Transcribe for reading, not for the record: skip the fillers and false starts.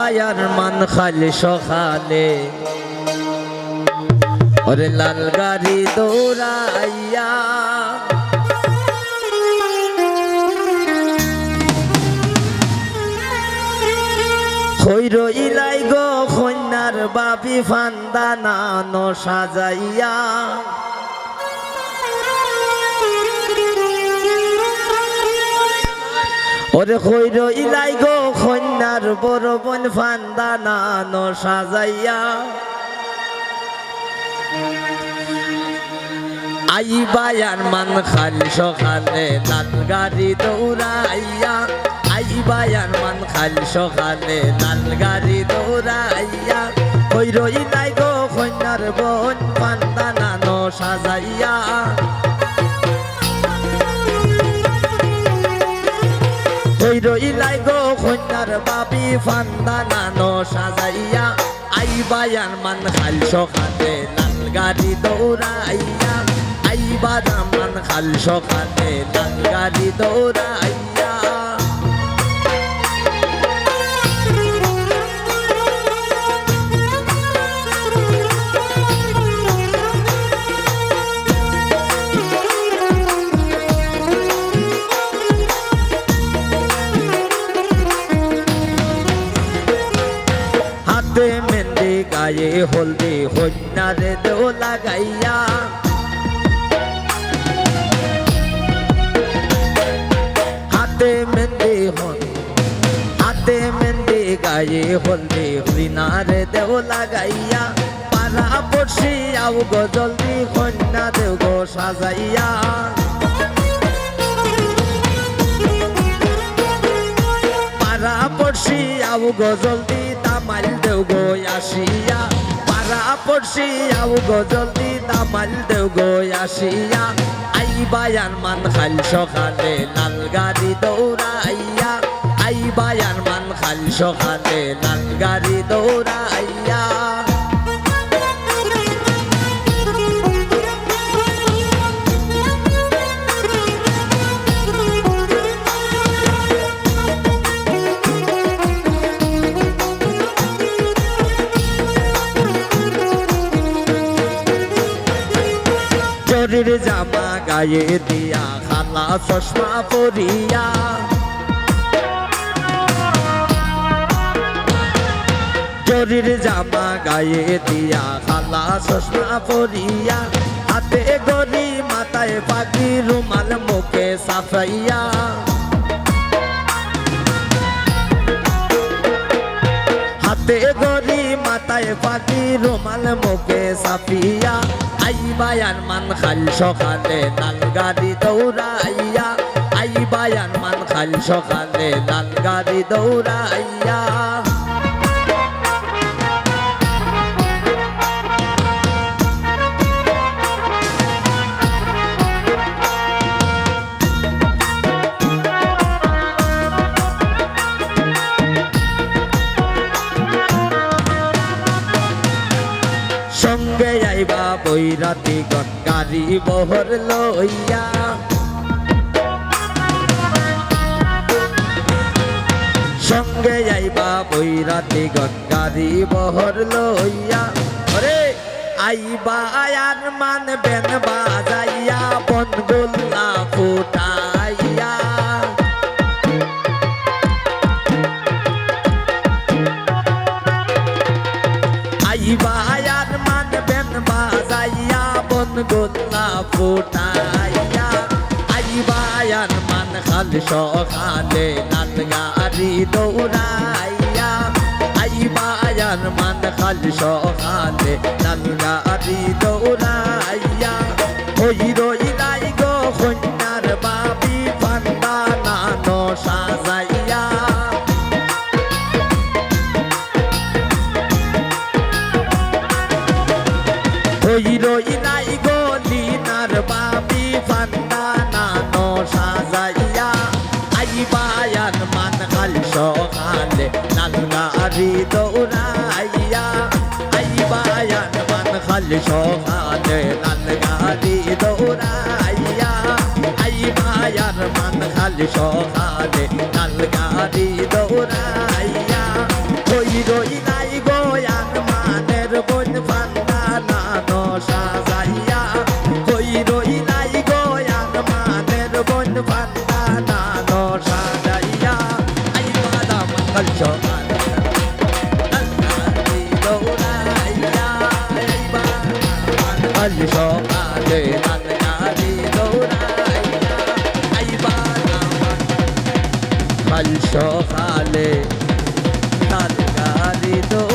আয়ার মান খালি সকালে ওরে লাল গাড়ি দৌড়াইয়া হইর ইলাই গো কন্যার বাপি ফান্দানা ন সাজাইয়া ওরে হইর ইলাই গো কন্যার বড় বোন ফান্দানা ন সাজাইয়া আইবায়ার মান খালি সকালে লাল গাড়ি দৌড়াইয়া আইবায়ার মান খালি সকালে লাল গাড়ি দৌড়াইয়া হইর ইলাই গো কন্যার বোন ফান্দানা ন সাজাইয়া হইর ইলাই গো কন্যার বাপি ফান্দানা ন সাজাইয়া আইবায়ার মান খালি সকালে লাল গাড়ি দৌড়াইয়া আইবার মান খালি সকালে লাল গাড়ি দৌড়াইয়া হাতে মেহেন্দি গায়ে হলদি কন্যারে দেও লাগাইয়া হাতে মেহেন্দি গায়ে হলদি হরিণারে দেও লাগাইয়া পাড়া পড়শি আও গো জলদি কন্যা দেও গো সাজাইয়া পাড়া পড়শি আও গো জলদি তামাল দেও গো আসিয়া পাড়া পড়শি আও গো জলদি তামাল দেও গো আসিয়া আইবায়ার মান খাল সকালে লাল গাড়ি দৌড়াইয়া আইবায়ার মান খাল সকালে লাল গাড়ি দৌড়াইয়া চোরের জামা গায়ে দিয়া খালা চশমা পরিয়া চোরের জামা গায়ে দিয়া খালা চশমা পরিয়া হাতে গড়ি মাথায় পাখি রুমাল মুখে সাফাইয়া হাতে গড়ি মাথায় পাখি রুমাল মুখে সাফিয়া আইবায়ার মান খাল সকালে লাল গাড়ি দৌড়াইয়া আইবায়ার মান খাল সকালে লাল গাড়ি দৌড়াইয়া সঙ্গে আইবা বৈরাতি গণ গাড়ি বহর লইয়া সঙ্গে আইবা বৈরাতি গণ গাড়ি বহর লইয়া ওরে আইবা আয়ার মান বেন বাজাইয়া বন গোল্লা ফুটাইয়া আইবা আয়ার মান বেন বাজাইয়া বন গোল্লা ফুটাইয়া আইবায়ার মান খাল সকালে লাল গাড়ি দৌড়াইয়া আইবায়ার মান খাল সকালে লাল গাড়ি দৌড়াইয়া হইর ইলাই গো কন্যার বাপি ফান্দানা ন সাজাইয়া হইর ইলাই গো লিনার বাপি ফান্দানা ন সাজাইয়া আইবায়ার মান খাল সকালে লাল গাড়ি দৌড়াইয়া আইবায়ার মান খাল সকালে লাল গাড়ি দৌড়াইয়া আইবায়ার মান খাল সকালে লাল গাড়ি দৌড়াইয়া হইর কাল সকালে নালগাড়ি দৌড়াইয়া এইবার কাল সকালে নালগাড়ি দৌড়াইয়া আইবার আমার কাল সকালে নালগাড়ি দৌড়াইয়া